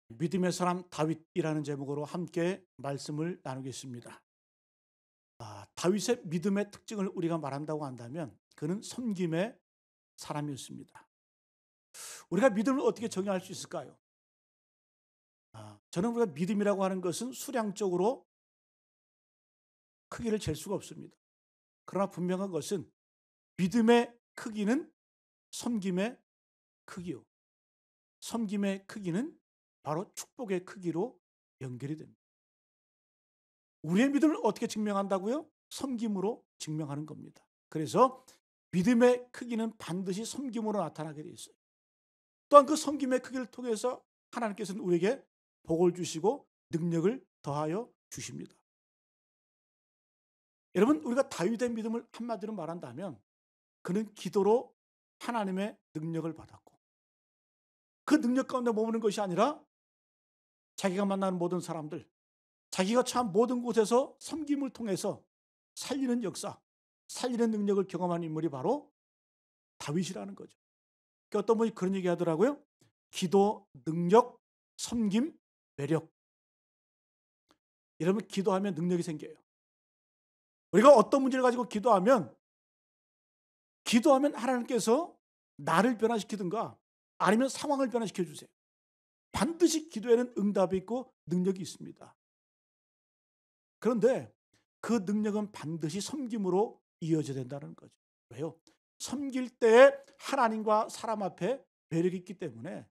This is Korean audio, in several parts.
믿음의 사람 다윗이라는 제목으로 함께 말씀을 나누겠습니다. 다윗의 믿음의 특징을 우리가 말한다고 한다면 그는 섬김의 사람이었습니다. 우리가 믿음을 어떻게 정의할 수 있을까요? 저는 우리가 믿음이라고 하는 것은 수량적으로 크기를 잴 수가 없습니다. 그러나 분명한 것은 믿음의 크기는 섬김의 크기요. 섬김의 크기는 바로 축복의 크기로 연결이 됩니다. 우리의 믿음을 어떻게 증명한다고요? 섬김으로 증명하는 겁니다. 그래서 믿음의 크기는 반드시 섬김으로 나타나게 되어 있어요. 또한 그 섬김의 크기를 통해서 하나님께서는 우리에게 복을 주시고 능력을 더하여 주십니다. 여러분, 우리가 다윗의 믿음을 한마디로 말한다면 그는 기도로 하나님의 능력을 받았고, 그 능력 가운데 머무는 것이 아니라 자기가 만나는 모든 사람들, 자기가 처한 모든 곳에서 섬김을 통해서 살리는 역사, 살리는 능력을 경험한 인물이 바로 다윗이라는 거죠. 그러니까 어떤 분이 그런 얘기 하더라고요. 기도, 능력, 섬김, 매력. 이러면 기도하면 능력이 생겨요. 우리가 어떤 문제를 가지고 기도하면 하나님께서 나를 변화시키든가 아니면 상황을 변화시켜 주세요. 반드시 기도에는 응답이 있고 능력이 있습니다. 그런데 그 능력은 반드시 섬김으로 이어져야 된다는 거죠. 왜요? 섬길 때에 하나님과 사람 앞에 매력이 있기 때문에,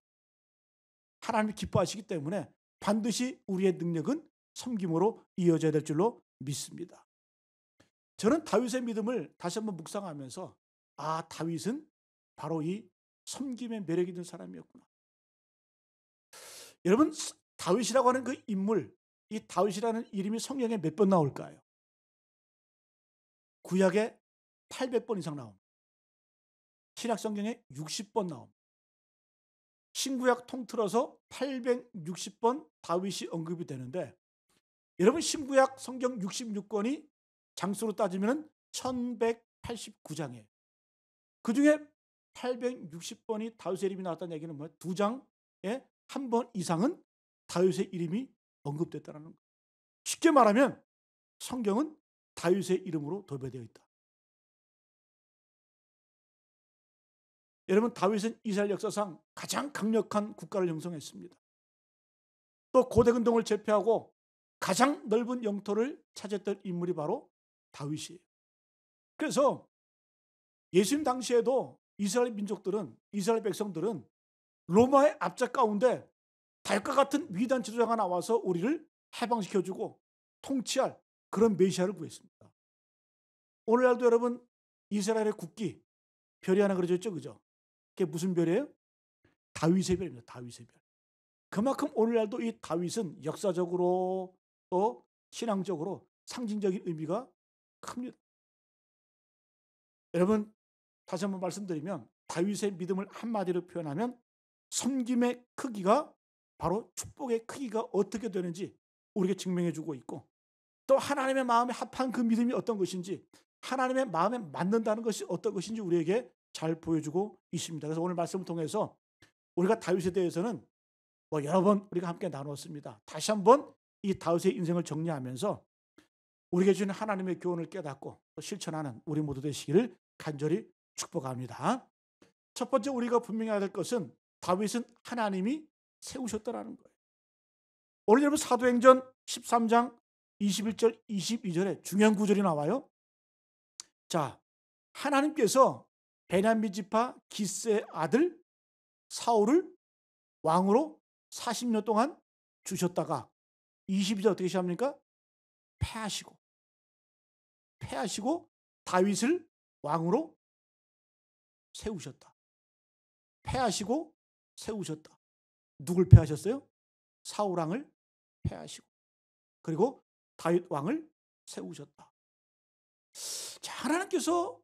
하나님이 기뻐하시기 때문에 반드시 우리의 능력은 섬김으로 이어져야 될 줄로 믿습니다. 저는 다윗의 믿음을 다시 한번 묵상하면서 다윗은 바로 이 섬김의 매력이 있는 사람이었구나. 여러분, 다윗이라고 하는 그 인물, 이 다윗이라는 이름이 성경에 몇 번 나올까요? 구약에 800번 이상 나옵니다. 신약 성경에 60번 나옵니다. 신구약 통틀어서 860번 다윗이 언급이 되는데, 여러분, 신구약 성경 66권이 장수로 따지면 1189장이에요. 그중에 860번이 다윗의 이름이 나왔다는 얘기는 뭐예요? 두 장에 한 번 이상은 다윗의 이름이 언급됐다는 거예요. 쉽게 말하면 성경은 다윗의 이름으로 도배되어 있다. 여러분, 다윗은 이스라엘 역사상 가장 강력한 국가를 형성했습니다. 또 고대근동을 제패하고 가장 넓은 영토를 차지했던 인물이 바로 다윗이에요. 그래서 예수님 당시에도 이스라엘 백성들은 로마의 압제 가운데 다윗과 같은 위대한 지도자가 나와서 우리를 해방시켜주고 통치할 그런 메시아를 구했습니다. 오늘날도 여러분, 이스라엘의 국기 별이 하나 그려져 있죠, 그죠? 그게 무슨 별이에요? 다윗의 별입니다. 다윗의 별. 그만큼 오늘날도 이 다윗은 역사적으로 또 신앙적으로 상징적인 의미가 큽니다. 여러분, 다시 한번 말씀드리면 다윗의 믿음을 한마디로 표현하면 섬김의 크기가 바로 축복의 크기가 어떻게 되는지 우리에게 증명해 주고 있고, 또 하나님의 마음에 합한 그 믿음이 어떤 것인지, 하나님의 마음에 맞는다는 것이 어떤 것인지 우리에게 잘 보여주고 있습니다. 그래서 오늘 말씀을 통해서 우리가 다윗에 대해서는 여러 번 우리가 함께 나눴습니다. 다시 한번 이 다윗의 인생을 정리하면서 우리에게 주는 하나님의 교훈을 깨닫고 또 실천하는 우리 모두 되시기를 간절히 축복합니다. 첫 번째 우리가 분명히 해야 될 것은 다윗은 하나님이 세우셨다라는 거예요. 오늘 여러분 사도행전 13장 21절 22절에 중요한 구절이 나와요. 자, 하나님께서 베냐민 지파 기스의 아들 사울을 왕으로 40년 동안 주셨다가 22절 어떻게 시작합니까? 패하시고 다윗을 왕으로 세우셨다. 패하시고 세우셨다. 누굴 패하셨어요? 사울 왕을 패하시고, 그리고 다윗 왕을 세우셨다. 자, 하나님께서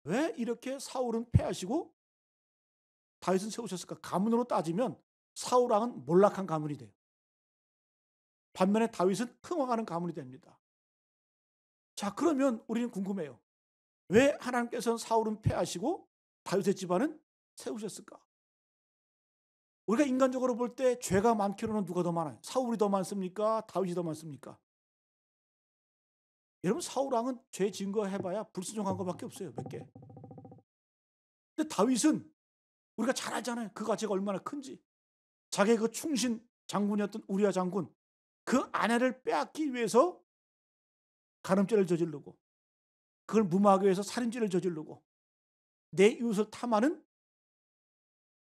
왜 이렇게 사울은 패하시고 다윗은 세우셨을까? 가문으로 따지면 사울 왕은 몰락한 가문이 돼요. 반면에 다윗은 흥왕하는 가문이 됩니다. 자, 그러면 우리는 궁금해요. 왜 하나님께서는 사울은 패하시고 다윗의 집안은 세우셨을까? 우리가 인간적으로 볼 때 죄가 많기로는 누가 더 많아요? 사울이 더 많습니까? 다윗이 더 많습니까? 여러분 사울 왕은 죄 증거해봐야 불순종한 것밖에 없어요. 몇 개. 근데 다윗은 우리가 잘 알잖아요. 그 가치가 얼마나 큰지. 자기의 그 충신 장군이었던 우리아 장군 그 아내를 빼앗기 위해서 간음죄를 저지르고 그걸 무마하기 위해서 살인죄를 저지르고 내 이웃을 탐하는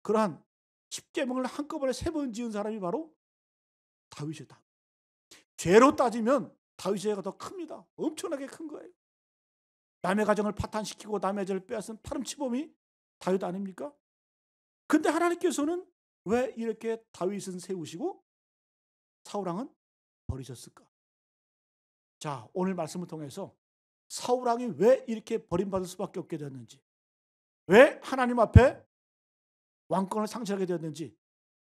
그러한 십계명을 한꺼번에 3번 지은 사람이 바로 다윗이다. 죄로 따지면 다윗의 죄가 더 큽니다. 엄청나게 큰 거예요. 남의 가정을 파탄시키고 남의 죄를 빼앗은 파렴치범이 다윗 아닙니까? 근데 하나님께서는 왜 이렇게 다윗은 세우시고 사울왕은 버리셨을까? 자, 오늘 말씀을 통해서 사울왕이 왜 이렇게 버림받을 수밖에 없게 되었는지, 왜 하나님 앞에 왕권을 상실하게 되었는지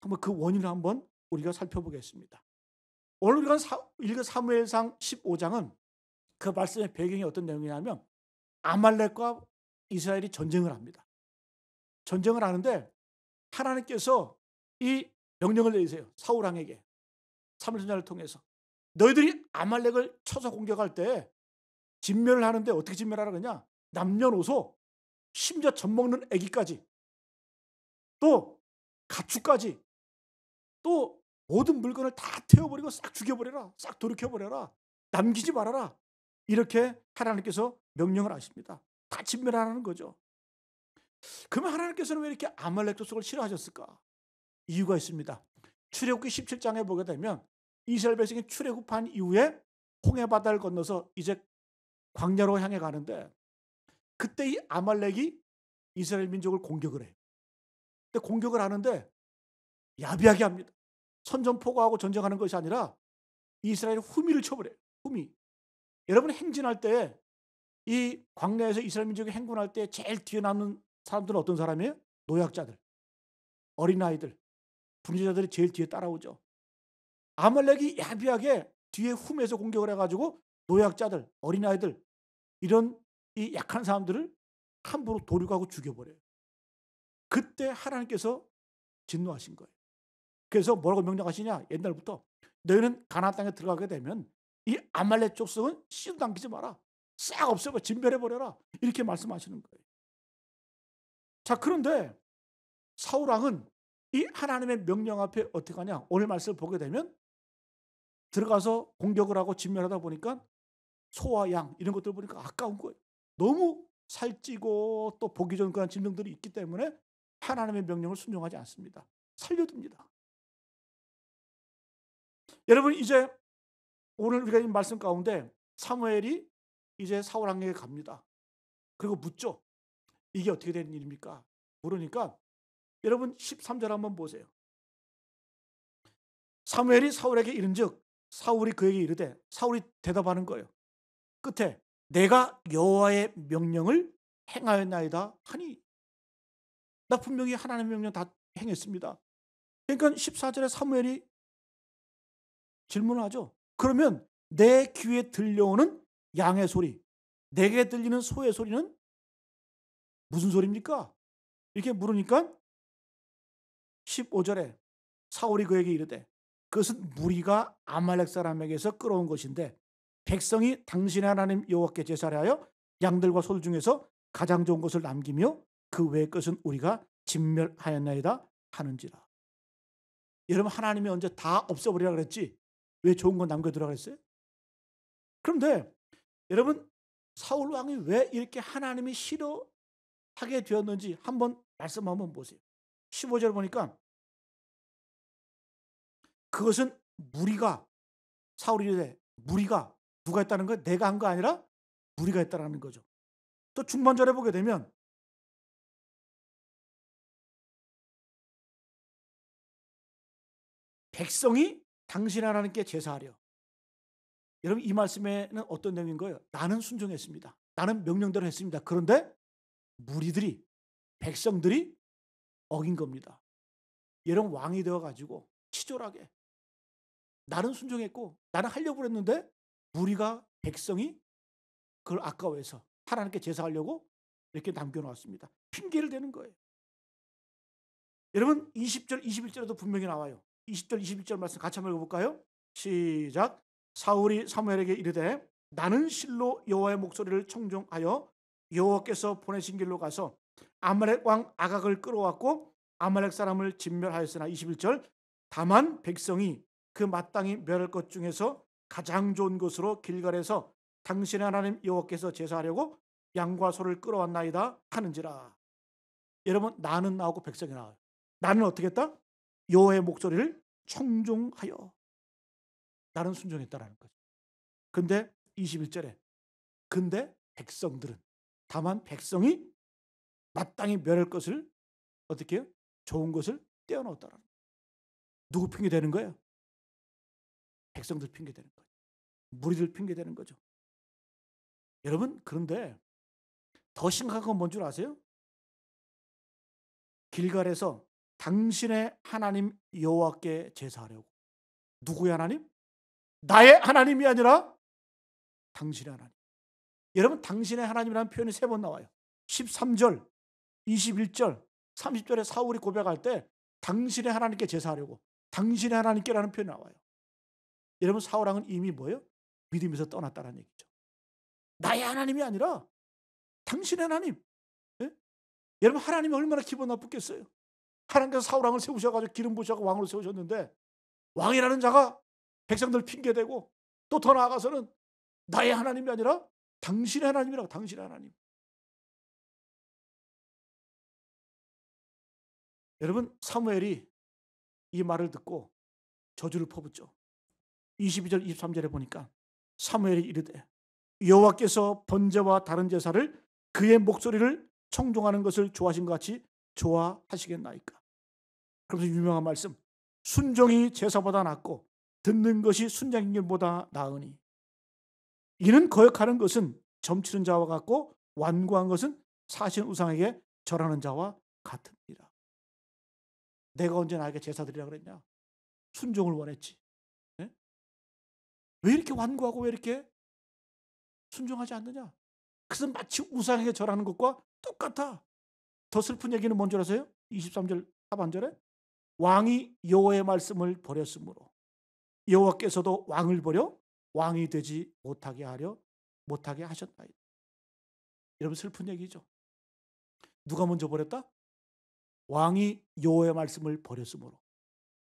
한번 그 원인을 한번 우리가 살펴보겠습니다. 오늘 우리가 읽은 사무엘상 15장은 그 말씀의 배경이 어떤 내용이냐면 아말렉과 이스라엘이 전쟁을 합니다. 전쟁을 하는데 하나님께서 이 명령을 내리세요. 사울왕에게 사무엘 선지자를 통해서 너희들이 아말렉을 쳐서 공격할 때 진멸을 하는데 어떻게 진멸하라 그러냐? 남녀노소 심지어 젖먹는 아기까지 또 가축까지 또 모든 물건을 다 태워버리고 싹 죽여버려라. 싹 돌이켜버려라. 남기지 말아라. 이렇게 하나님께서 명령을 하십니다. 다 진멸하라는 거죠. 그러면 하나님께서는 왜 이렇게 아말렉 족속을 싫어하셨을까? 이유가 있습니다. 출애굽기 17장에 보게 되면 이스라엘 백성이 출애굽한 이후에 홍해 바다를 건너서 이제 광야로 향해 가는데 그때 이 아말렉이 이스라엘 민족을 공격을 해요. 근데 공격을 하는데 야비하게 합니다. 선전포고하고 전쟁하는 것이 아니라 이스라엘 후미를 쳐버려요. 후미. 여러분 행진할 때 이 광야에서 이스라엘 민족이 행군할 때 제일 뒤에 남는 사람들은 어떤 사람이에요? 노약자들, 어린아이들, 분리자들이 제일 뒤에 따라오죠. 아말렉이 야비하게 뒤에 훔에서 공격을 해가지고 노약자들, 어린아이들 이런 이 약한 사람들을 함부로 도륙하고 죽여버려요. 그때 하나님께서 진노하신 거예요. 그래서 뭐라고 명령하시냐? 옛날부터 너희는 가나안 땅에 들어가게 되면 이 아말렉 족속은 씨도 남기지 마라. 싹 없애버려. 진멸해버려라. 이렇게 말씀하시는 거예요. 자, 그런데 사울왕은 이 하나님의 명령 앞에 어떻게 하냐? 오늘 말씀을 보게 되면 들어가서 공격을 하고 진멸하다 보니까 소와 양 이런 것들 보니까 아까운 거예요. 너무 살찌고 또 보기 좋은 그런 짐승들이 있기 때문에 하나님의 명령을 순종하지 않습니다. 살려둡니다. 여러분 이제 오늘 우리가 이 말씀 가운데 사무엘이 이제 사울왕에게 갑니다. 그리고 묻죠. 이게 어떻게 된 일입니까? 물으니까 여러분 13절 한번 보세요. 사무엘이 사울에게 이른즉 사울이 그에게 이르되 사울이 대답하는 거예요. 끝에 내가 여호와의 명령을 행하였나이다 하니 나 분명히 하나님의 명령 다 행했습니다. 그러니까 14절에 사무엘이 질문을 하죠. 그러면 내 귀에 들려오는 양의 소리, 내게 들리는 소의 소리는 무슨 소리입니까? 이렇게 물으니까 15절에 사울이 그에게 이르되 그것은 무리가 아말렉 사람에게서 끌어온 것인데 백성이 당신의 하나님 여호와께 제사를 하여 양들과 소들 중에서 가장 좋은 것을 남기며 그 외의 것은 우리가 진멸하였나이다 하는지라. 여러분 하나님이 언제 다 없애버리라 그랬지 왜 좋은 건 남겨두라 그랬어요? 그런데 여러분 사울 왕이 왜 이렇게 하나님이 싫어하게 되었는지 한번 말씀 한번 보세요. 15절 보니까 그것은 무리가 사울이 이래 무리가 누가 했다는 거예요? 내가 한 거 아니라 무리가 했다는 거죠. 또 중반절에 보게 되면 백성이 당신 하나님께 제사하려. 여러분 이 말씀에는 어떤 내용인 거예요? 나는 순종했습니다. 나는 명령대로 했습니다. 그런데 무리들이 백성들이 어긴 겁니다. 여러분 왕이 되어가지고 치졸하게 나는 순종했고 나는 하려고 했는데 무리가 백성이 그걸 아까워해서 하나님께 제사하려고 이렇게 남겨놓았습니다. 핑계를 대는 거예요. 여러분 20절 21절에도 분명히 나와요. 20절 21절 말씀 같이 한번 읽어볼까요? 시작. 사울이 사무엘에게 이르되 나는 실로 여호와의 목소리를 청종하여 여호와께서 보내신 길로 가서 아말렉 왕 아각을 끌어왔고 아말렉 사람을 진멸하였으나 21절 다만 백성이 그 마땅히 멸할 것 중에서 가장 좋은 것으로 길갈에서 당신의 하나님 여호와께서 제사하려고 양과 소를 끌어왔나이다 하는지라. 여러분 나는 나오고 백성이 나와요. 나는 어떻게 했다? 여호와의 목소리를 청종하여 나는 순종했다라는 거죠. 근데 21절에 근데 백성들은 다만 백성이 마땅히 멸할 것을 어떻게 해요? 좋은 것을 떼어놓았다라는 거예요. 누구 핑계 대는 거예요? 백성들 핑계 대는 거예요. 무리들 핑계 대는 거죠. 여러분 그런데 더 심각한 건 뭔 줄 아세요? 길갈에서 당신의 하나님 여호와께 제사하려고. 누구의 하나님? 나의 하나님이 아니라 당신의 하나님. 여러분 당신의 하나님이라는 표현이 3번 나와요. 13절, 21절, 30절에 사울이 고백할 때 당신의 하나님께 제사하려고 당신의 하나님께라는 표현이 나와요. 여러분 사울왕은 이미 뭐예요? 믿음에서 떠났다는 얘기죠. 나의 하나님이 아니라 당신의 하나님. 예? 여러분 하나님이 얼마나 기분 나쁘겠어요. 하나님께서 사울왕을 세우셔가지고 기름 부으셔서 왕으로 세우셨는데 왕이라는 자가 백성들 핑계대고 또 더 나아가서는 나의 하나님이 아니라 당신의 하나님이라고. 당신의 하나님. 여러분 사무엘이 이 말을 듣고 저주를 퍼붓죠. 22절 23절에 보니까 사무엘이 이르되 여호와께서 번제와 다른 제사를 그의 목소리를 청종하는 것을 좋아하신 것 같이 좋아하시겠나이까. 그러면서 유명한 말씀 순종이 제사보다 낫고 듣는 것이 순장인보다 나으니 이는 거역하는 것은 점치는 자와 같고 완고한 것은 사신 우상에게 절하는 자와 같으니라. 내가 언제 나에게 제사 드리라 그랬냐? 순종을 원했지. 네? 왜 이렇게 완고하고 왜 이렇게 순종하지 않느냐? 그것은 마치 우상에게 절하는 것과 똑같아. 더 슬픈 얘기는 뭔 줄 아세요? 23절 하반절에 왕이 여호와의 말씀을 버렸으므로 여호와께서도 왕을 버려 왕이 되지 못하게 하셨나이다. 여러분 슬픈 얘기죠. 누가 먼저 버렸다? 왕이 여호와의 말씀을 버렸으므로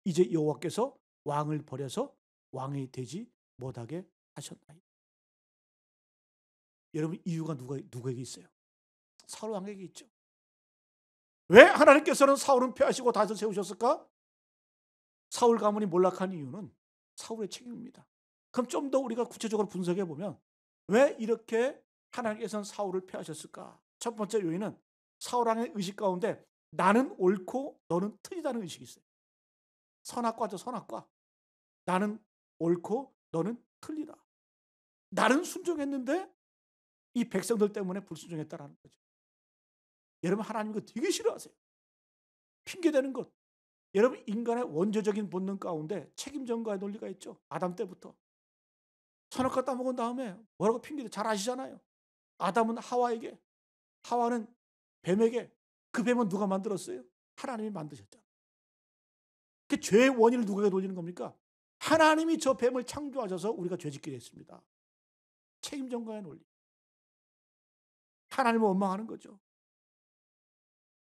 이제 여호와께서 왕을 버려서 왕이 되지 못하게 하셨나이다. 여러분 이유가 누구에게 있어요? 사울 왕에게 있죠. 왜 하나님께서는 사울은 폐하시고 다윗을 세우셨을까? 사울 가문이 몰락한 이유는 사울의 책임입니다. 그럼 좀 더 우리가 구체적으로 분석해 보면 왜 이렇게 하나님께서는 사울을 폐하셨을까? 첫 번째 요인은 사울 왕의 의식 가운데 나는 옳고 너는 틀리다는 의식이 있어요. 선악과죠, 선악과. 나는 옳고 너는 틀리다. 나는 순종했는데 이 백성들 때문에 불순종했다라는 거죠. 여러분 하나님 그 되게 싫어하세요. 핑계대는 것. 여러분 인간의 원조적인 본능 가운데 책임 전가의 논리가 있죠. 아담 때부터. 선악과 따먹은 다음에 뭐라고 핑계대? 잘 아시잖아요. 아담은 하와에게, 하와는 뱀에게. 그 뱀은 누가 만들었어요? 하나님이 만드셨잖아요. 그 죄의 원인을 누구에게 돌리는 겁니까? 하나님이 저 뱀을 창조하셔서 우리가 죄짓게 됐습니다. 책임 전가의 논리. 하나님을 원망하는 거죠.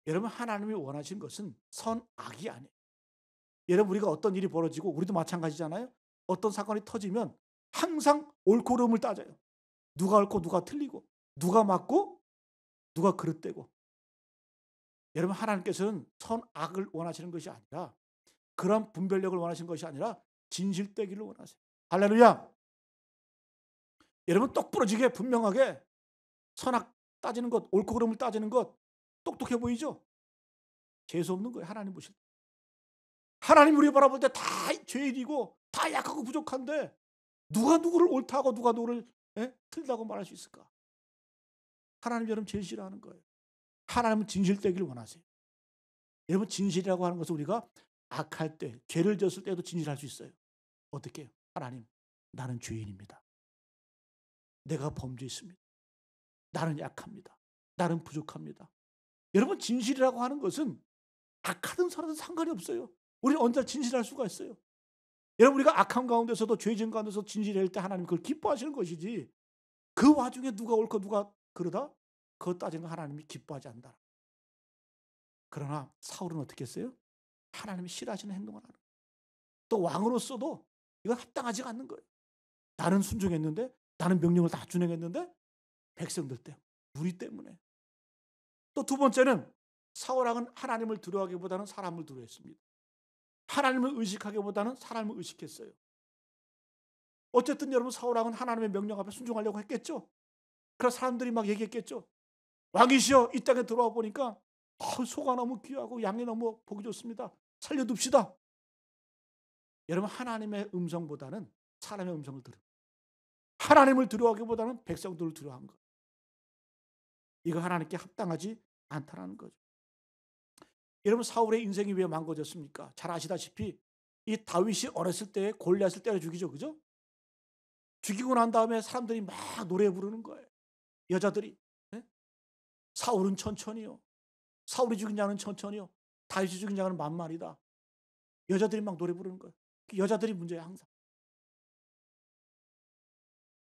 여러분 하나님이 원하신 것은 선악이 아니에요. 여러분 우리가 어떤 일이 벌어지고 우리도 마찬가지잖아요. 어떤 사건이 터지면 항상 옳고 그름을 따져요. 누가 옳고 누가 틀리고 누가 맞고 누가 그릇되고. 여러분 하나님께서는 선악을 원하시는 것이 아니라 그런 분별력을 원하시는 것이 아니라 진실되기를 원하세요. 할렐루야. 여러분 똑부러지게 분명하게 선악 따지는 것, 옳고 그름을 따지는 것 똑똑해 보이죠? 재수 없는 거예요. 하나님 보실 때. 하나님 우리 바라볼 때 다 죄인이고 다 약하고 부족한데 누가 누구를 옳다고 누가 누구를 틀리다고 말할 수 있을까? 하나님 여러분 제일 싫어하는 거예요. 하나님은 진실되기를 원하세요. 여러분 진실이라고 하는 것은 우리가 악할 때, 죄를 졌을 때도 진실할 수 있어요. 어떻게 해요? 하나님, 나는 죄인입니다. 내가 범죄했습니다. 나는 약합니다. 나는 부족합니다. 여러분 진실이라고 하는 것은 악하든 선하든 상관이 없어요. 우리는 언제나 진실할 수가 있어요. 여러분, 우리가 악한 가운데서도 죄진 가운데서 진실할 때 하나님 그걸 기뻐하시는 것이지, 그 와중에 누가 옳고 누가 그러다 그것 따지는 거 하나님이 기뻐하지 않는다. 그러나 사울은 어떻게 했어요? 하나님이 싫어하시는 행동을 하는 거예요. 또 왕으로서도 이건 합당하지 않는 거예요. 나는 순종했는데, 나는 명령을 다 준행했는데 백성들 때문에, 우리 때문에. 또 두 번째는 사울왕은 하나님을 두려워하기보다는 사람을 두려워했습니다. 하나님을 의식하기보다는 사람을 의식했어요. 어쨌든 여러분, 사울왕은 하나님의 명령 앞에 순종하려고 했겠죠. 그래서 사람들이 막 얘기했겠죠. 왕이시여, 이 땅에 들어와 보니까 소가 너무 귀하고 양이 너무 보기 좋습니다. 살려둡시다. 여러분, 하나님의 음성보다는 사람의 음성을 들은, 하나님을 두려워하기보다는 백성들을 두려워한 것. 이거 하나님께 합당하지 않다는 거죠. 여러분, 사울의 인생이 왜 망가졌습니까? 잘 아시다시피 이 다윗이 어렸을 때 골리앗을 때려 죽이죠, 그죠? 죽이고 난 다음에 사람들이 막 노래 부르는 거예요. 여자들이. 네? 사울은 천천히요. 사울이 죽인 자는 천천히요. 다윗이 죽인 자는 만만이다. 여자들이 막 노래 부르는 거예요. 여자들이 문제야, 항상.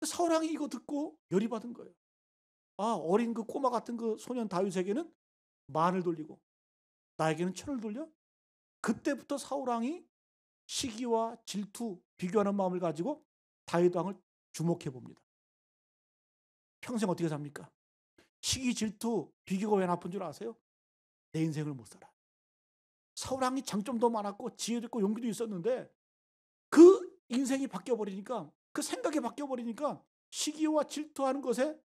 사울 왕이 이거 듣고 열이 받은 거예요. 아, 어린 그 꼬마 같은 그 소년 다윗에게는 만을 돌리고 나에게는 천을 돌려? 그때부터 사울 왕이 시기와 질투, 비교하는 마음을 가지고 다윗 왕을 주목해 봅니다. 평생 어떻게 삽니까? 시기, 질투, 비교가 왜 나쁜 줄 아세요? 내 인생을 못 살아. 사울 왕이 장점도 많았고 지혜도 있고 용기도 있었는데 그 인생이 바뀌어버리니까, 그 생각이 바뀌어버리니까 시기와 질투하는 것에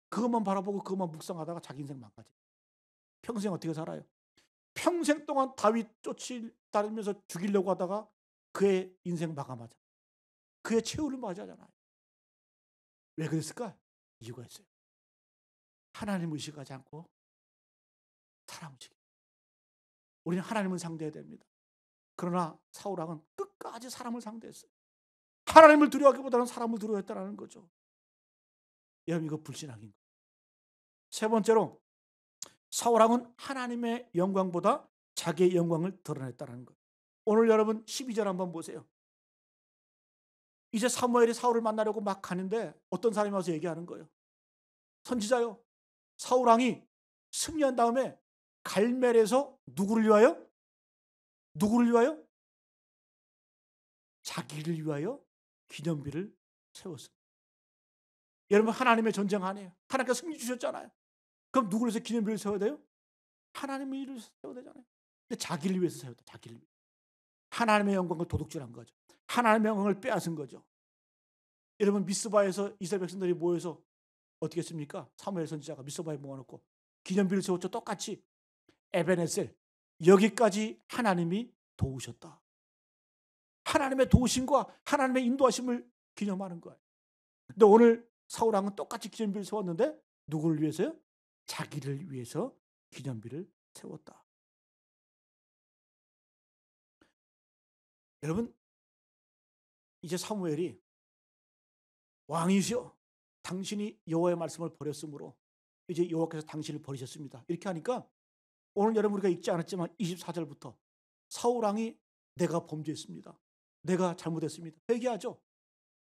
그것만 바라보고 그것만 묵상하다가 자기 인생 망가져. 평생 어떻게 살아요? 평생 동안 다윗 쫓아다니면서 죽이려고 하다가 그의 인생 마감하자. 그의 최후를 맞이하잖아요. 왜 그랬을까? 이유가 있어요. 하나님 의식하지 않고 사람 의식. 우리는 하나님을 상대해야 됩니다. 그러나 사울 왕은 끝까지 사람을 상대했어요. 하나님을 두려워하기보다는 사람을 두려워했다는 거죠. 여러분, 이거 불신앙인 거예요. 세 번째로 사울 왕은 하나님의 영광보다 자기의 영광을 드러냈다는 거예요. 오늘 여러분 12절 한번 보세요. 이제 사무엘이 사울을 만나려고 막 가는데 어떤 사람이 와서 얘기하는 거예요. 선지자요, 사울 왕이 승리한 다음에 갈멜에서 누구를 위하여? 누구를 위하여? 자기를 위하여 기념비를 세웠습니다. 여러분, 하나님의 전쟁 아니에요. 하나님께서 승리 주셨잖아요. 그럼 누구를 위해서 기념비를 세워야 돼요? 하나님의 일을 세워야 되잖아요. 근데 자기를 위해서 세웠다. 자기를 위해서. 하나님의 영광을 도둑질한 거죠. 하나님의 영광을 빼앗은 거죠. 여러분, 미스바에서 이스라엘 백성들이 모여서 어떻게 했습니까? 사무엘 선지자가 미스바에 모아놓고 기념비를 세웠죠. 똑같이. 에베네셀, 여기까지 하나님이 도우셨다. 하나님의 도우심과 하나님의 인도하심을 기념하는 거예요. 근데 오늘 사울 왕은 똑같이 기념비를 세웠는데 누구를 위해서요? 자기를 위해서 기념비를 세웠다. 여러분, 이제 사무엘이 왕이시여, 당신이 여호와의 말씀을 버렸으므로 이제 여호와께서 당신을 버리셨습니다. 이렇게 하니까 오늘 여러분 우리가 읽지 않았지만 24절부터 사울 왕이 내가 범죄했습니다. 내가 잘못했습니다. 회개하죠.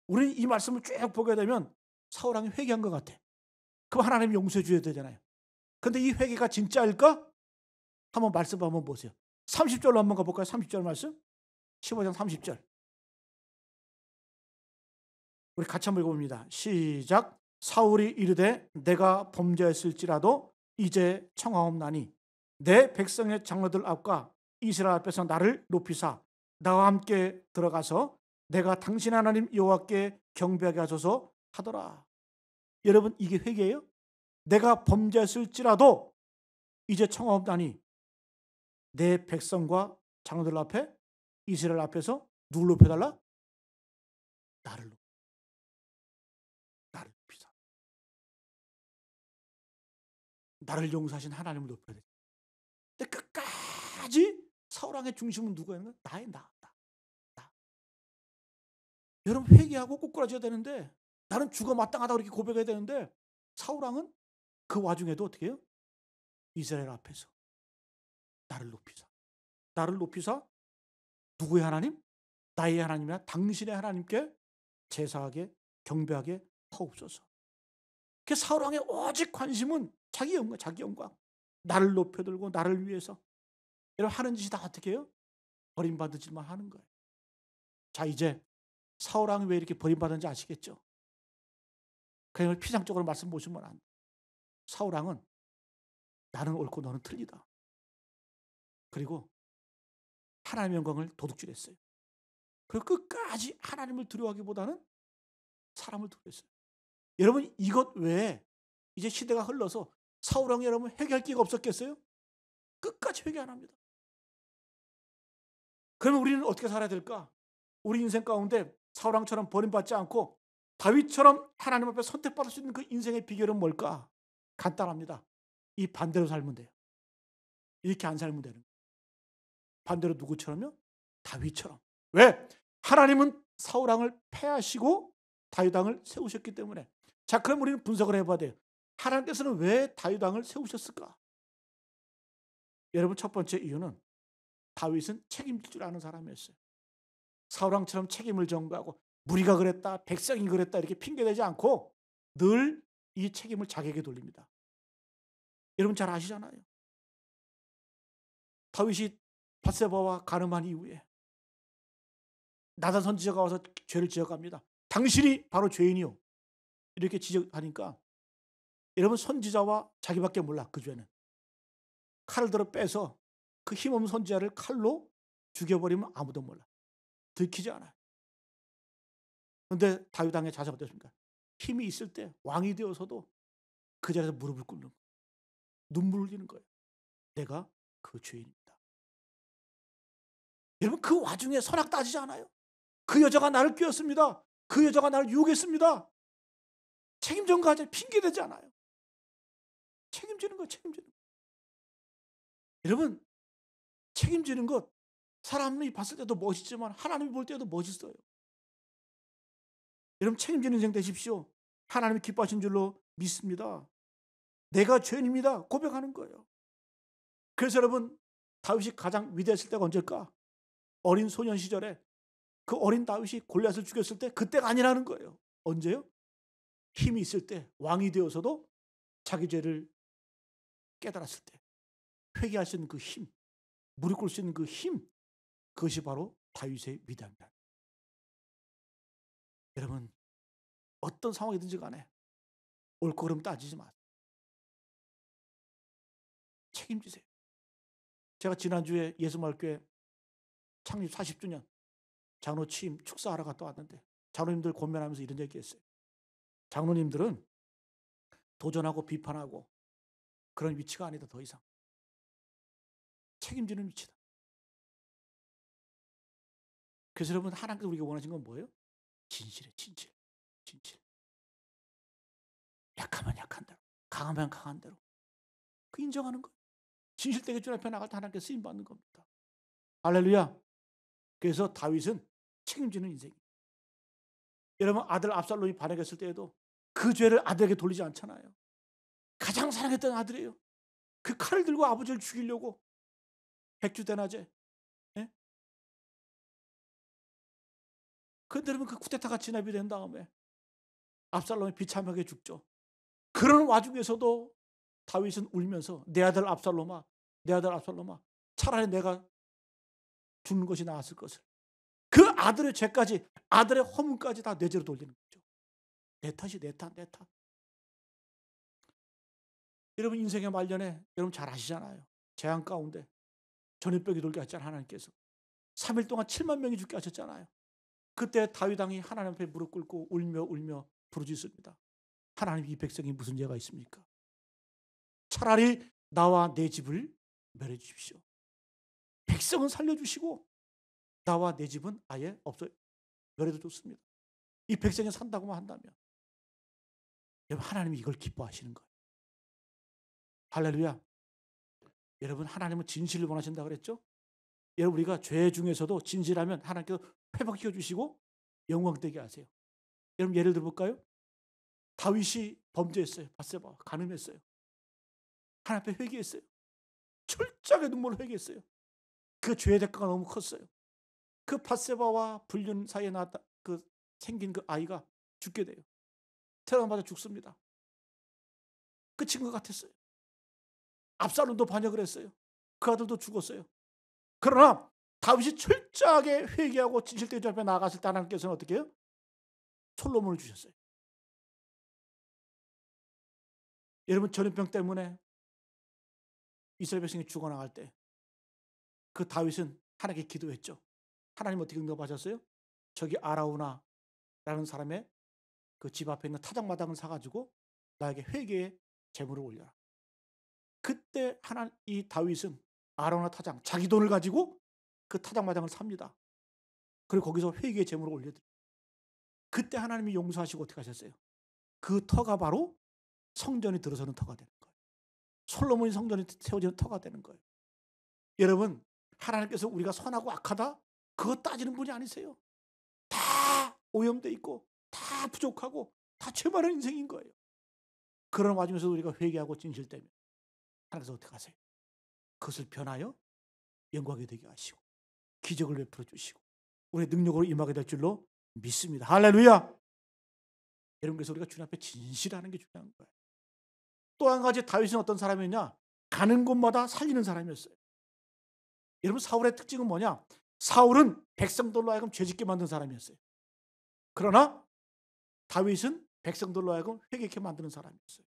우리는 이 말씀을 쭉 보게 되면 사울 왕이 회개한 것 같아. 그럼 하나님이 용서해 줘야 되잖아요. 그런데 이 회개가 진짜일까? 한번 말씀 한번 보세요. 30절로 한번 가볼까요? 30절 말씀. 15장 30절. 우리 같이 한번 읽어봅니다. 시작. 사울이 이르되 내가 범죄했을지라도 이제 청하옵나니 내 백성의 장로들 앞과 이스라엘 앞에서 나를 높이사 나와 함께 들어가서 내가 당신 하나님 여호와께 경배하게 하소서 하더라. 여러분, 이게 회개예요? 내가 범죄했을지라도 이제 청하옵나니 내 백성과 장로들 앞에 이스라엘 앞에서 누굴 높여달라? 나를 높이사. 나를 용서하신 하나님을 높여야 돼. 근데 끝까지 사울 왕의 중심은 누구였나? 나의 나. 여러분, 회개하고 꼬꾸라져야 되는데, 나는 죽어 마땅하다 그렇게 고백해야 되는데, 사울 왕은 그 와중에도 어떻게 해요? 이스라엘 앞에서 나를 높이사. 나를 높이사 누구의 하나님? 나의 하나님이나 당신의 하나님께 제사하게 경배하게 하옵소서. 그 사울 왕의 오직 관심은 자기 영광, 자기 영광. 나를 높여들고 나를 위해서. 여러분 하는 짓이 다 어떻게 해요? 버림받을 짓만 하는 거예요. 자, 이제 사울 왕이 왜 이렇게 버림받았는지 아시겠죠? 그냥 피상적으로 말씀 보시면 안 돼요. 사울 왕은 나는 옳고 너는 틀리다. 그리고 하나님의 영광을 도둑질했어요. 그리고 끝까지 하나님을 두려워하기보다는 사람을 두려워했어요. 여러분 이것 외에 이제 시대가 흘러서 사울 왕이 여러분 회개할 기회가 없었겠어요? 끝까지 회개 안 합니다. 그러면 우리는 어떻게 살아야 될까? 우리 인생 가운데 사울 왕처럼 버림받지 않고 다윗처럼 하나님 앞에 선택받을 수 있는 그 인생의 비결은 뭘까? 간단합니다. 이 반대로 살면 돼요. 이렇게 안 살면 되는 거예요. 반대로 누구처럼요? 다윗처럼. 왜? 하나님은 사울 왕을 패하시고 다윗 왕을 세우셨기 때문에. 자, 그럼 우리는 분석을 해봐야 돼요. 하나님께서는 왜 다윗 왕을 세우셨을까? 여러분 첫 번째 이유는 다윗은 책임질 줄 아는 사람이었어요. 사울 왕처럼 책임을 전가하고 무리가 그랬다, 백성이 그랬다 이렇게 핑계대지 않고 늘 이 책임을 자기에게 돌립니다. 여러분 잘 아시잖아요. 다윗이 밧세바와 간음한 이후에 나단 선지자가 와서 죄를 지적합니다. 당신이 바로 죄인이요. 이렇게 지적하니까 여러분 선지자와 자기밖에 몰라 그 죄는. 칼을 들어 빼서 그 힘없는 선지자를 칼로 죽여버리면 아무도 몰라. 들키지 않아요. 그런데 다윗 왕의 자세가 어떻습니까? 힘이 있을 때 왕이 되어서도 그 자리에서 무릎을 꿇는 거예요. 눈물을 흘리는 거예요. 내가 그 죄인입니다. 여러분 그 와중에 선악 따지지 않아요. 그 여자가 나를 끼웠습니다. 그 여자가 나를 유혹했습니다. 책임 전가하지 핑계대지 않아요. 책임지는 거 책임지는 거. 여러분 책임지는 것 사람이 봤을 때도 멋있지만 하나님이 볼 때도 멋있어요. 여러분 책임지는 인생 되십시오. 하나님이 기뻐하신 줄로 믿습니다. 내가 죄인입니다. 고백하는 거예요. 그래서 여러분 다윗이 가장 위대했을 때가 언제일까? 어린 소년 시절에 그 어린 다윗이 골리앗을 죽였을 때 그때가 아니라는 거예요. 언제요? 힘이 있을 때 왕이 되어서도 자기 죄를 깨달았을 때 회개할 수 있는 그 힘, 무릎 꿇을 수 있는 그 힘, 그것이 바로 다윗의 위대함이다. 여러분 어떤 상황이든지 간에 옳고 그름 따지지 마세요. 책임지세요. 제가 지난주에 예수마을교회 창립 40주년 장로 취임 축사하러 갔다 왔는데 장로님들 권면하면서 이런 얘기했어요. 장로님들은 도전하고 비판하고 그런 위치가 아니다. 더 이상 책임지는 위치다. 그래서 여러분 하나님께서 우리가 원하시는 건 뭐예요? 진실이에요. 진실. 진실. 약하면 약한 대로, 강하면 강한 대로 그 인정하는 거예요. 진실되게 주 앞에 나갈 때 하나님께 쓰임받는 겁니다. 할렐루야. 그래서 다윗은 책임지는 인생이에요. 여러분 아들 압살롬이 반역했을 때에도 그 죄를 아들에게 돌리지 않잖아요. 가장 사랑했던 아들이에요. 그 칼을 들고 아버지를 죽이려고 백주대낮에. 예? 그런데 여러분 그 쿠데타가 진압이 된 다음에 압살롬이 비참하게 죽죠. 그런 와중에서도 다윗은 울면서 내 아들 압살롬아, 내 아들 압살롬아, 차라리 내가 죽는 것이 나았을 것을. 그 아들의 죄까지, 아들의 허물까지 다 내 죄로 돌리는 거죠. 내 탓이 내 탓, 내 탓. 여러분 인생의 말년에 여러분 잘 아시잖아요. 재앙 가운데 전염병이 돌게 하셨잖아요. 하나님께서 3일 동안 7만 명이 죽게 하셨잖아요. 그때 다윗 왕이 하나님 앞에 무릎 꿇고 울며 부르짖습니다. 하나님 이 백성이 무슨 죄가 있습니까? 차라리 나와 내 집을 멸해 주십시오. 백성은 살려주시고 나와 내 집은 아예 없어 멸해도 좋습니다. 이 백성이 산다고만 한다면 여러분 하나님이 이걸 기뻐하시는 거예요. 할렐루야. 여러분 하나님은 진실을 원하신다고 그랬죠? 여러분 우리가 죄 중에서도 진실하면 하나님께서 회복시켜 주시고 영광되게 하세요. 여러분 예를 들어볼까요? 다윗이 범죄했어요. 밧세바와 간음했어요. 하나님 앞에 회개했어요. 철저하게 눈물을 흘리겠어요. 그 죄의 대가가 너무 컸어요. 그 밧세바와 불륜 사이에 나왔다 그 생긴 그 아이가 죽게 돼요. 태어나자마자 죽습니다. 끝인 것 같았어요. 압살롬도 반역을 했어요. 그 아들도 죽었어요. 그러나 다윗이 철저하게 회개하고 진실되게 앞에 나아갔을 때 하나님께서는 어떻게 해요? 솔로몬을 주셨어요. 여러분 전염병 때문에 이스라엘 백성이 죽어나갈 때 그 다윗은 하나님께 기도했죠. 하나님 어떻게 응답하셨어요? 저기 아라우나라는 사람의 그 집 앞에 있는 타작마당을 사가지고 나에게 회개의 제물을 올려라. 그때 이 다윗은 아라우나 타작 자기 돈을 가지고 그 타작마당을 삽니다. 그리고 거기서 회개의 제물을 올려드려요. 그때 하나님이 용서하시고 어떻게 하셨어요? 그 터가 바로 성전이 들어서는 터가 되는 거예요. 솔로몬이 성전이 세워지는 터가 되는 거예요. 여러분 하나님께서 우리가 선하고 악하다 그거 따지는 분이 아니세요. 다 오염돼 있고 다 부족하고 다 죄 많은 인생인 거예요. 그런 와중에서 우리가 회개하고 진실되면 하나님께서 어떻게 하세요? 그것을 변하여 영광이 되게 하시고 기적을 베풀어 주시고 우리의 능력으로 임하게 될 줄로 믿습니다. 할렐루야. 여러분 그래서 우리가 주님 앞에 진실하는 게 중요한 거예요. 또 한 가지 다윗은 어떤 사람이었냐? 가는 곳마다 살리는 사람이었어요. 여러분 사울의 특징은 뭐냐? 사울은 백성들로 하여금 죄짓게 만든 사람이었어요. 그러나 다윗은 백성들로 하여금 회개케 만드는 사람이었어요.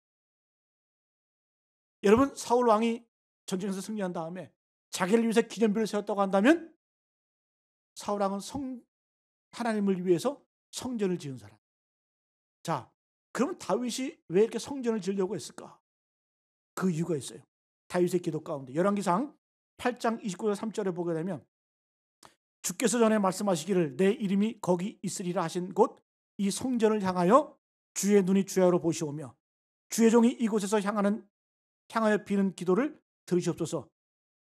여러분 사울 왕이 전쟁에서 승리한 다음에 자기를 위해서 기념비를 세웠다고 한다면 사울 왕은 하나님을 위해서 성전을 지은 사람. 자, 그럼 다윗이 왜 이렇게 성전을 지으려고 했을까? 그 이유가 있어요. 다윗의 기도 가운데 열왕기상 8장 29절 3절에 보게 되면 주께서 전에 말씀하시기를 내 이름이 거기 있으리라 하신 곳 이 성전을 향하여 주의 눈이 주야로 보시오며 주의 종이 이곳에서 향하여 비는 기도를 들으시옵소서.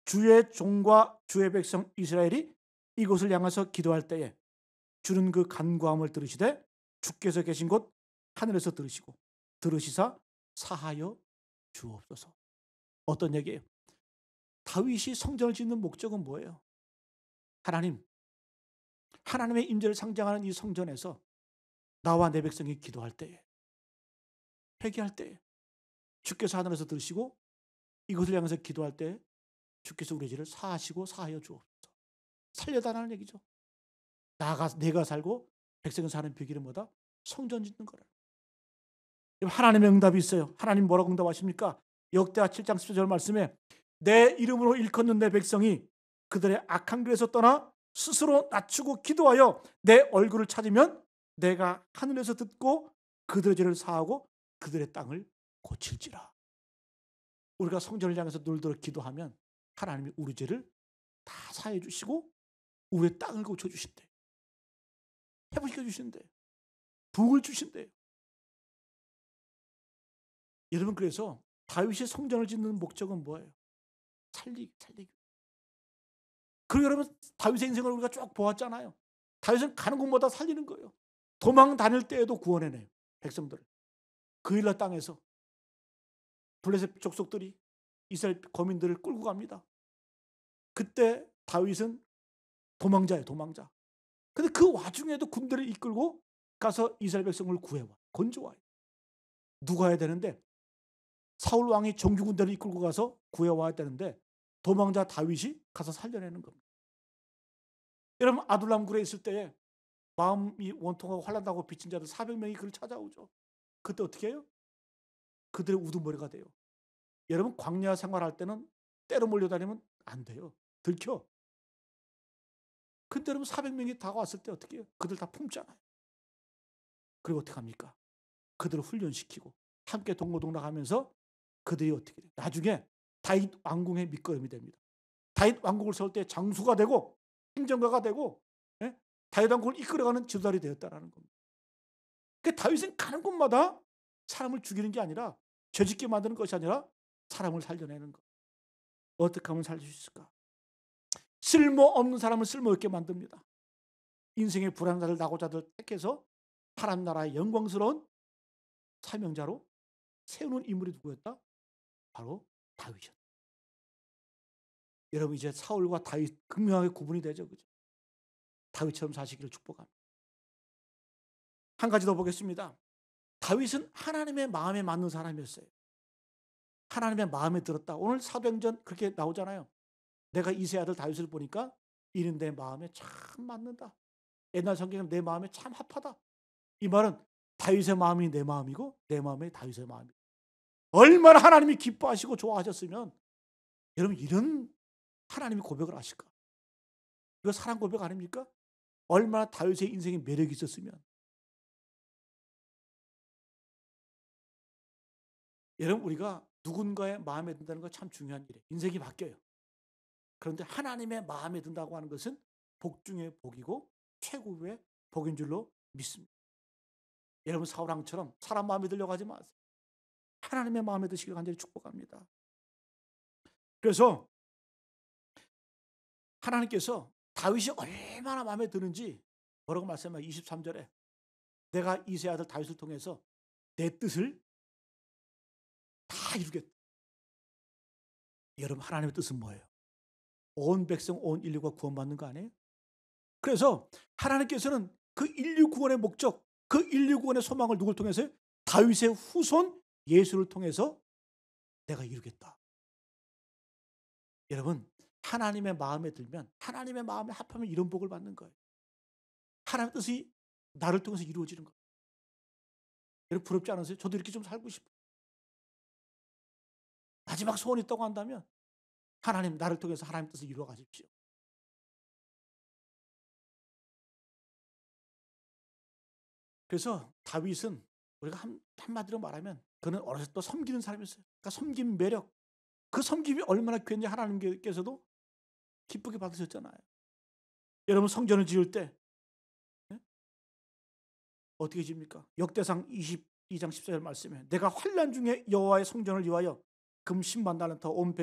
주의 종과 주의 백성 이스라엘이 이곳을 향해서 기도할 때에 주는 그 간구함을 들으시되 주께서 계신 곳 하늘에서 들으시고 들으시사 사하여 주옵소서. 어떤 얘기예요? 다윗이 성전을 짓는 목적은 뭐예요? 하나님의 임재를 상징하는 이 성전에서 나와 내 백성이 기도할 때에 회개할 때에 주께서 하늘에서 들으시고 이것을 향해서 기도할 때 주께서 우리 죄를 사하시고 사하여 주옵소서. 살려달라는 얘기죠. 내가 살고 백성이 사는 비결은 뭐다? 성전 짓는 거라. 하나님의 응답이 있어요. 하나님 뭐라고 응답하십니까? 역대하 7장 14절 말씀에 내 이름으로 일컫는 내 백성이 그들의 악한 길에서 떠나 스스로 낮추고 기도하여 내 얼굴을 찾으면 내가 하늘에서 듣고 그들의 죄를 사하고 그들의 땅을 고칠지라. 우리가 성전을 향해서 늘도록 기도하면 하나님이 우리 죄를 다 사해 주시고 우리의 땅을 고쳐주신대. 회복시켜 주신대. 부흥을 주신대. 여러분 그래서 다윗이 성전을 짓는 목적은 뭐예요? 살리기. 그리고 여러분 다윗의 인생을 우리가 쭉 보았잖아요. 다윗은 가는 곳마다 살리는 거예요. 도망 다닐 때에도 구원해내요. 백성들을. 그일라 땅에서 블레셋 족속들이 이스라엘 거민들을 끌고 갑니다. 그때 다윗은 도망자예요. 도망자. 근데 그 와중에도 군대를 이끌고 가서 이스라엘 백성을 구해와. 건져와요. 누가 해야 되는데 사울 왕이 정규 군대를 이끌고 가서 구해와야 되는데 도망자 다윗이 가서 살려내는 겁니다. 여러분 아둘람 굴에 있을 때에 마음이 원통하고 환난하고 비친 자들 400명이 그를 찾아오죠. 그때 어떻게 해요? 그들의 우두머리가 돼요. 여러분 광야 생활할 때는 때로 몰려다니면 안 돼요. 들켜. 근데 여러분 400명이 다가왔을 때 어떻게 해요? 그들 다 품잖아요. 그리고 어떻게 합니까? 그들을 훈련시키고 함께 동고동락하면서 그들이 어떻게 돼요? 나중에 다윗 왕궁의 밑거름이 됩니다. 다윗 왕국을 세울 때 장수가 되고 행정가가 되고 다윗 왕국을 이끌어가는 지도자리 되었다는 겁니다. 그 다윗은 가는 곳마다 사람을 죽이는 게 아니라 죄짓게 만드는 것이 아니라 사람을 살려내는 것. 어떻게 하면 살릴 수 있을까? 쓸모없는 사람을 쓸모있게 만듭니다. 인생의 불안자들 낙오자들 택해서 하나님 나라의 영광스러운 사명자로 세우는 인물이 누구였다? 바로 다윗이었다. 여러분 이제 사울과 다윗 극명하게 구분이 되죠. 그죠? 다윗처럼 사시기를 축복합니다. 한 가지 더 보겠습니다. 다윗은 하나님의 마음에 맞는 사람이었어요. 하나님의 마음에 들었다. 오늘 사도행전 그렇게 나오잖아요. 내가 이세 아들 다윗을 보니까 이는 내 마음에 참 맞는다. 옛날 성경은 내 마음에 참 합하다. 이 말은 다윗의 마음이 내 마음이고 내 마음이 다윗의 마음이고, 얼마나 하나님이 기뻐하시고 좋아하셨으면 여러분 이런 하나님이 고백을 하실까? 이거 사랑 고백 아닙니까? 얼마나 다윗의 인생에 매력이 있었으면. 여러분 우리가 누군가의 마음에 든다는 거 참 중요한 일이에요. 인생이 바뀌어요. 그런데 하나님의 마음에 든다고 하는 것은 복 중에 복이고 최고의 복인 줄로 믿습니다. 여러분 사울왕처럼 사람 마음에 들려고 하지 마세요. 하나님의 마음에 드시길 간절히 축복합니다. 그래서 하나님께서 다윗이 얼마나 마음에 드는지 뭐라고 말씀하면 23절에 내가 이세 아들 다윗을 통해서 내 뜻을 다 이루겠다. 여러분 하나님의 뜻은 뭐예요? 온 백성 온 인류가 구원받는 거 아니에요? 그래서 하나님께서는 그 인류 구원의 목적, 그 인류 구원의 소망을 누굴 통해서요? 다윗의 후손 예수를 통해서 내가 이루겠다. 여러분 하나님의 마음에 들면, 하나님의 마음에 합하면 이런 복을 받는 거예요. 하나님의 뜻이 나를 통해서 이루어지는 거예요. 여러분 부럽지 않으세요? 저도 이렇게 좀 살고 싶어요. 마지막 소원이 있다고 한다면 하나님 나를 통해서 하나님 뜻을 이루어 가십시오. 그래서 다윗은 우리가 한마디로 말하면 그는 어렸을 때 섬기는 사람이었어요. 그러니까 섬김 매력, 그 섬김이 얼마나 괜히 하나님께서도 기쁘게 받으셨잖아요. 여러분 성전을 지을 때 어떻게 지습니까? 역대상 22장 14절 말씀에 내가 환난 중에 여호와의 성전을 위하여 금 10만 달란트와 은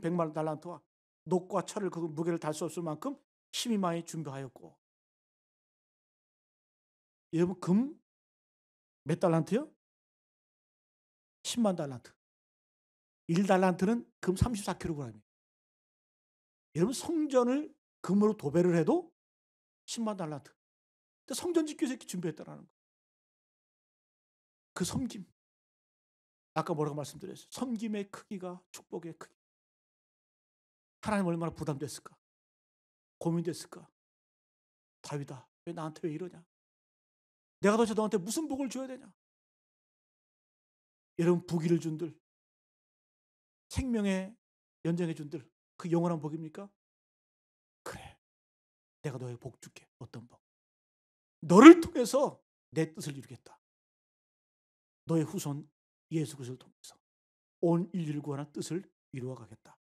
100만 달란트와 녹과 철을 그 무게를 달 수 없을 만큼 힘이 많이 준비하였고. 여러분 금 몇 달란트요? 10만 달란트. 1달란트는 금 34kg이에요. 여러분 성전을 금으로 도배를 해도 10만 달란트. 성전 짓기 위해서 이렇게 준비했다라는 거예요. 그 섬김. 아까 뭐라고 말씀드렸어요? 섬김의 크기가 축복의 크기. 하나님 얼마나 부담됐을까? 고민됐을까? 다윗아, 왜 나한테 왜 이러냐? 내가 도대체 너한테 무슨 복을 줘야 되냐? 여러분 부귀를 준들, 생명의 연장해 준들, 그 영원한 복입니까? 그래, 내가 너에게 복 줄게. 어떤 복? 너를 통해서 내 뜻을 이루겠다. 너의 후손 예수 그리스도를 통해서 온 인류를 구하는 뜻을 이루어 가겠다.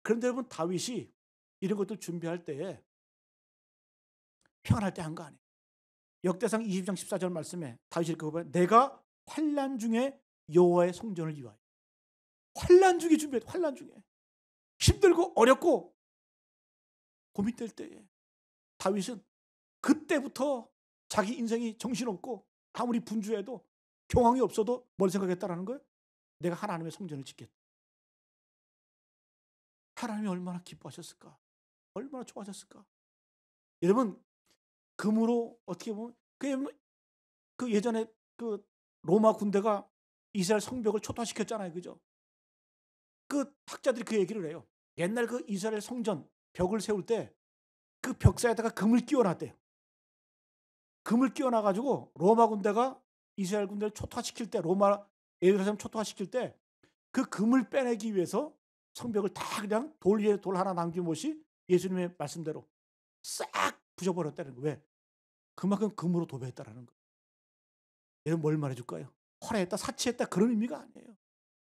그런데 여러분 다윗이 이런 것들 준비할 때에 평안할 때 한 거 아니에요. 역대상 20장 14절 말씀에 다윗이 이렇게 보면 내가 환난 중에 여호와의 성전을 위하여. 환난 중에 준비해. 환난 중에 힘들고 어렵고 고민될 때에 다윗은 그때부터 자기 인생이 정신없고 아무리 분주해도 경황이 없어도 뭘 생각했다라는 거예요? 내가 하나님의 성전을 짓겠다. 하나님이 얼마나 기뻐하셨을까? 얼마나 좋아하셨을까? 여러분 금으로 어떻게 보면 그 예전에 그 로마 군대가 이스라엘 성벽을 초토화시켰잖아요. 그죠? 그 학자들이 그 얘기를 해요. 옛날 그 이스라엘 성전 벽을 세울 때 그 벽 사이에다가 금을 끼워놨대요. 금을 끼워놔가지고 로마 군대가 이스라엘 군대를 초토화시킬 때, 로마 예루살렘 초토화시킬 때 그 금을 빼내기 위해서 성벽을 다 그냥 돌 위에 돌 하나 남김없이 예수님의 말씀대로 싹 부셔버렸다는 거예요. 왜? 그만큼 금으로 도배했다라는 거예요. 여러분 뭘 말해줄까요? 화려했다, 사치했다 그런 의미가 아니에요.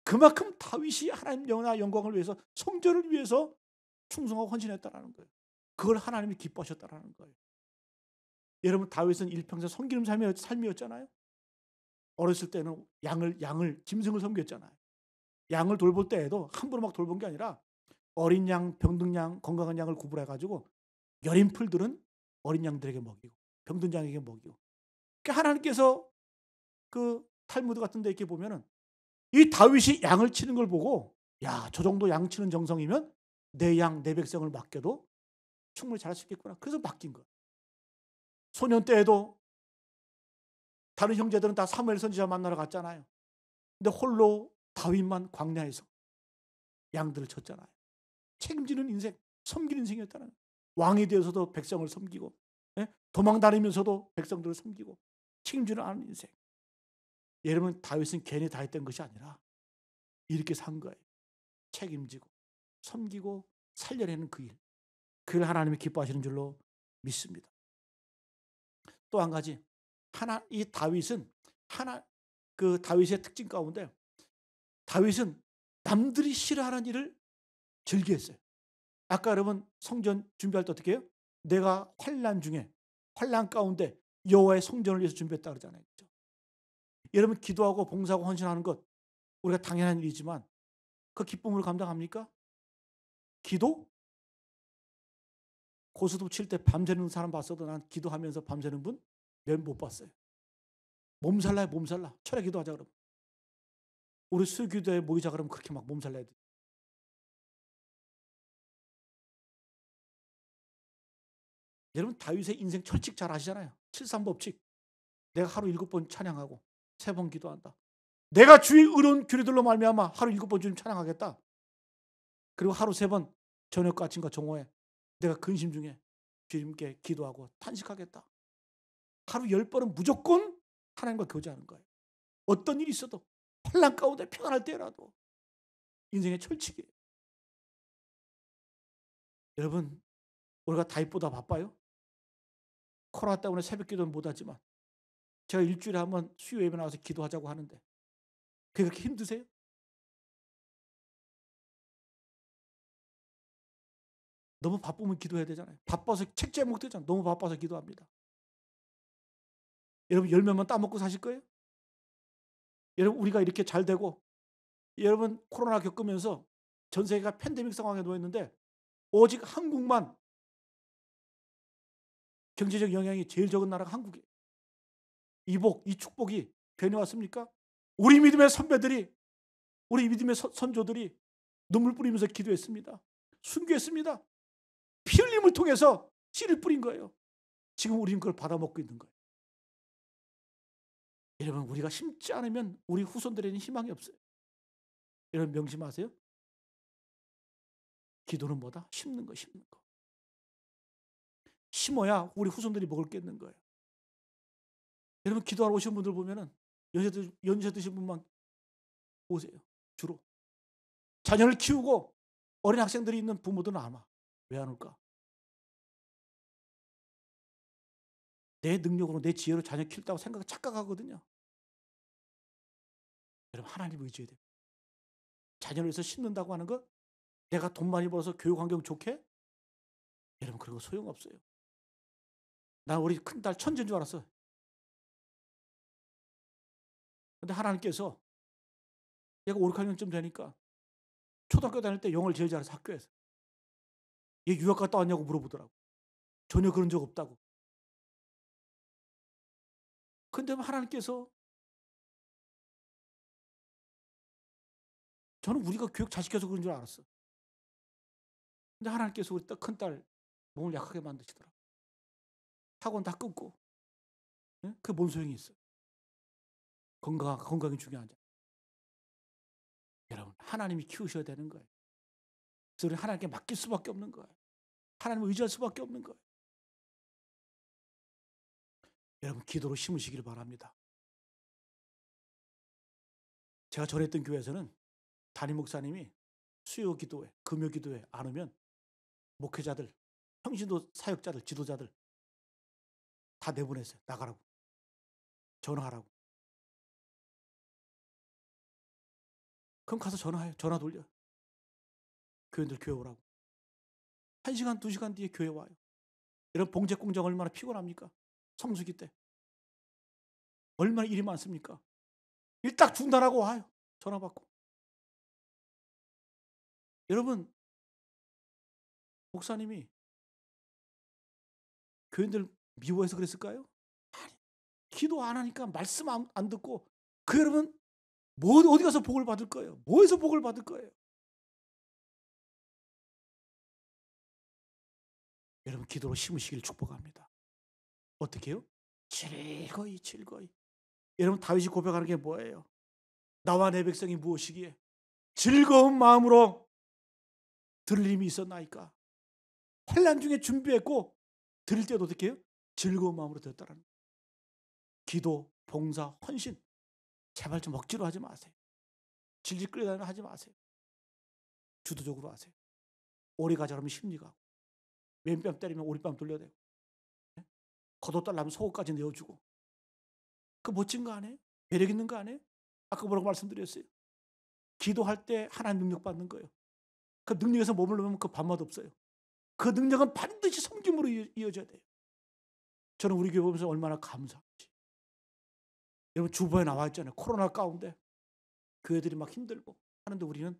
그만큼 다윗이 하나님 영광을 위해서, 성전을 위해서 충성하고 헌신했다라는 거예요. 그걸 하나님이 기뻐하셨다라는 거예요. 여러분 다윗은 일평생 섬기는 삶이었잖아요. 어렸을 때는 짐승을 섬겼잖아요. 양을 돌볼 때에도 함부로 막 돌본 게 아니라 어린 양, 병든 양, 건강한 양을 구분해가지고 여린 풀들은 어린 양들에게 먹이고 병든 양에게 먹이고. 그러니까 하나님께서 그 탈무드 같은 데 이렇게 보면은 이 다윗이 양을 치는 걸 보고 야, 저 정도 양 치는 정성이면 내 양, 내 백성을 맡겨도 충분히 잘할 수 있겠구나. 그래서 맡긴 거예요. 소년 때에도 다른 형제들은 다 사무엘 선지자 만나러 갔잖아요. 근데 홀로 다윗만 광야에서 양들을 쳤잖아요. 책임지는 인생, 섬기는 인생이었다는 거예요. 왕이 되어서도 백성을 섬기고, 도망 다니면서도 백성들을 섬기고 책임지는 않은 인생. 여러분, 다윗은 괜히 다 했던 것이 아니라 이렇게 산 거예요. 책임지고 섬기고 살려내는 그 일. 그걸 하나님이 기뻐하시는 줄로 믿습니다. 또 한 가지, 이 다윗은 그 다윗의 특징 가운데 다윗은 남들이 싫어하는 일을 즐겨했어요. 아까 여러분 성전 준비할 때 어떻게 해요? 내가 환난 가운데 여호와의 성전을 위해서 준비했다 그러잖아요. 그렇죠? 여러분, 기도하고 봉사하고 헌신하는 것 우리가 당연한 일이지만 그 기쁨을 감당합니까? 기도? 고스톱 칠 때 밤새는 사람 봤어도 난 기도하면서 밤새는 분 몇 못 봤어요. 몸살나요, 몸살나. 철야 기도하자 그러면. 우리 수기도에 모이자 그러면 그렇게 막 몸살나야 돼. 여러분, 다윗의 인생 철칙 잘 아시잖아요. 7:3법칙. 내가 하루 7번 찬양하고 3번 기도한다. 내가 주의 의로운 규례들로 말미암아 하루 7번 주님 찬양하겠다. 그리고 하루 3번 저녁과 아침과 정오에 내가 근심 중에 주님께 기도하고 탄식하겠다. 하루 10번은 무조건 하나님과 교제하는 거예요. 어떤 일이 있어도 환난 가운데 평안할 때라도 인생의 철칙이에요. 여러분, 우리가 다윗보다 바빠요? 코로나 때문에 새벽 기도는 못하지만 제가 일주일에 한 번 수요 예배 나와서 기도하자고 하는데 그게 그렇게 힘드세요? 너무 바쁘면 기도해야 되잖아요. 바빠서 책 제목 되잖아요. 너무 바빠서 기도합니다. 여러분, 열매만 따먹고 사실 거예요? 여러분, 우리가 이렇게 잘 되고 여러분 코로나 겪으면서 전 세계가 팬데믹 상황에 놓였는데 오직 한국만 경제적 영향이 제일 적은 나라가 한국이에요. 이 축복이 괜히 왔습니까? 우리 믿음의 선배들이, 우리 믿음의 선조들이 눈물 뿌리면서 기도했습니다. 순교했습니다. 피 흘림을 통해서 씨를 뿌린 거예요. 지금 우리는 그걸 받아먹고 있는 거예요. 여러분, 우리가 심지 않으면 우리 후손들에는 희망이 없어요. 여러분, 명심하세요. 기도는 뭐다? 심는 거, 심는 거. 심어야 우리 후손들이 먹을 게 있는 거예요. 여러분, 기도하러 오신 분들 보면은 연세 드신 분만 오세요. 주로. 자녀를 키우고 어린 학생들이 있는 부모들은 안 와. 왜 안 올까? 내 능력으로 내 지혜로 자녀 키웠다고 착각하거든요. 여러분, 하나님 의지해야 돼요. 자녀를 위해서 심는다고 하는 것, 내가 돈 많이 벌어서 교육 환경 좋게? 여러분, 그런 거 소용없어요. 난 우리 큰딸 천재인 줄 알았어. 근데 하나님께서 얘가 5, 6학년쯤 되니까 초등학교 다닐 때 영어를 제일 잘해서 학교에서 얘 유학 갔다 왔냐고 물어보더라고. 전혀 그런 적 없다고. 근데 하나님께서, 저는 우리가 교육 잘 시켜서 그런 줄 알았어. 근데 하나님께서 우리 큰딸 몸을 약하게 만드시더라고. 학원 다 끊고. 그게 뭔 소용이 있어? 건강이 중요하죠. 여러분, 하나님이 키우셔야 되는 거예요. 그래서 우리 하나님께 맡길 수밖에 없는 거예요. 하나님을 의지할 수밖에 없는 거예요. 여러분, 기도로 심으시기를 바랍니다. 제가 전했던 교회에서는 담임 목사님이 수요 기도회, 금요 기도회 안 오면 목회자들, 평신도 사역자들, 지도자들 다 내보냈어요. 나가라고. 전화하라고. 그럼 가서 전화해요. 전화 돌려. 교인들 교회 오라고. 1시간, 2시간 뒤에 교회 와요. 여러분, 봉제 공장 얼마나 피곤합니까? 성수기 때. 얼마나 일이 많습니까? 일 딱 중단하고 와요. 전화 받고. 여러분, 목사님이 교인들 미워해서 그랬을까요? 아니, 기도 안 하니까 말씀 안 듣고 그 여러분 어디 가서 복을 받을 거예요? 뭐에서 복을 받을 거예요? 여러분 기도로 심으시길 축복합니다. 어떻게 해요? 즐거이 즐거이. 여러분 다윗이 고백하는 게 뭐예요? 나와 내 백성이 무엇이기에 즐거운 마음으로 들을 힘이 있었나이까. 환난 중에 준비했고 들을 때도 어떻게 해요? 즐거운 마음으로 들었다라는 거예요. 기도, 봉사, 헌신 제발 좀 억지로 하지 마세요. 질질 끌려다니면 하지 마세요. 주도적으로 하세요. 오리 가자 그러면 심리가 맨뺨 때리면 오리뺨 돌려대고 겉옷 달라면 속옷까지 내어주고 그 멋진 거 아니에요? 매력 있는 거 아니에요? 아까 뭐라고 말씀드렸어요? 기도할 때 하나님 능력 받는 거예요. 그 능력에서 머물르면 그 밥맛 없어요. 그 능력은 반드시 섬김으로 이어져야 돼요. 저는 우리 교회 보면서 얼마나 감사한지. 여러분 주보에 나와 있잖아요. 코로나 가운데 교회들이 막 힘들고 하는데 우리는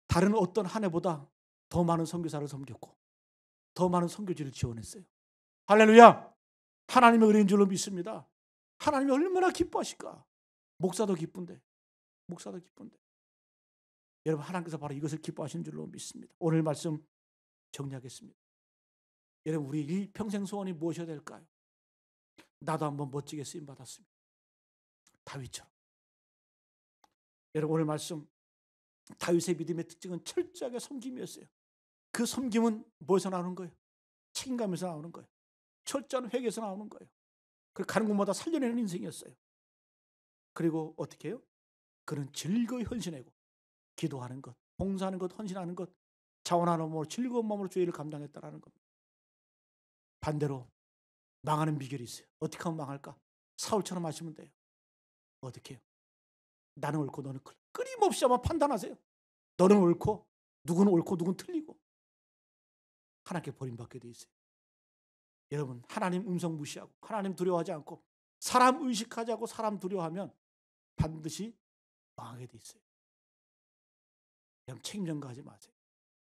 다른 어떤 한 해보다 더 많은 선교사를 섬겼고 더 많은 선교지를 지원했어요. 할렐루야. 하나님의 은혜인 줄로 믿습니다. 하나님이 얼마나 기뻐하실까. 목사도 기쁜데 여러분 하나님께서 바로 이것을 기뻐하시는 줄로 믿습니다. 오늘 말씀 정리하겠습니다. 여러분 우리 일평생 소원이 무엇이어야 될까요? 나도 한번 멋지게 쓰임받았습니다. 다윗처럼. 여러분 오늘 말씀 다윗의 믿음의 특징은 철저하게 섬김이었어요. 그 섬김은 뭐에서 나오는 거예요? 책임감에서 나오는 거예요. 철저한 회개에서 나오는 거예요. 그리고 가는 곳마다 살려내는 인생이었어요. 그리고 어떻게 해요? 그는 즐거이 헌신하고 기도하는 것, 봉사하는 것, 헌신하는 것, 자원하는 마음으로 즐거운 마음으로 주의 일을 감당했다라는 겁니다. 반대로 망하는 비결이 있어요. 어떻게 하면 망할까? 사울처럼 하시면 돼요. 어떻게 해요? 나는 옳고 너는 틀리고 끊임없이 아마 판단하세요. 너는 옳고 누구는 옳고 누구는 틀리고 하나님께 버림받게 돼 있어요. 여러분 하나님 음성 무시하고 하나님 두려워하지 않고 사람 의식하지 않고 사람 두려워하면 반드시 망하게 돼 있어요. 여러분 책임 전가하지 마세요.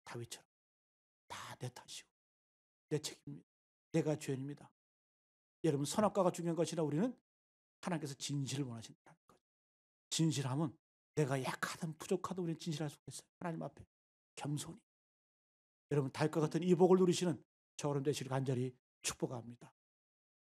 다윗처럼 다 내 탓이고 내 책임입니다. 내가 죄인입니다. 여러분 선악과가 중요한 것이라 우리는 하나님께서 진실을 원하신다는 거죠. 진실하면 내가 약하든 부족하든 우리는 진실할 수 있어요. 하나님 앞에 겸손히. 여러분 다윗과 같은 이 복을 누리시는 저런 되시길 간절히 축복합니다.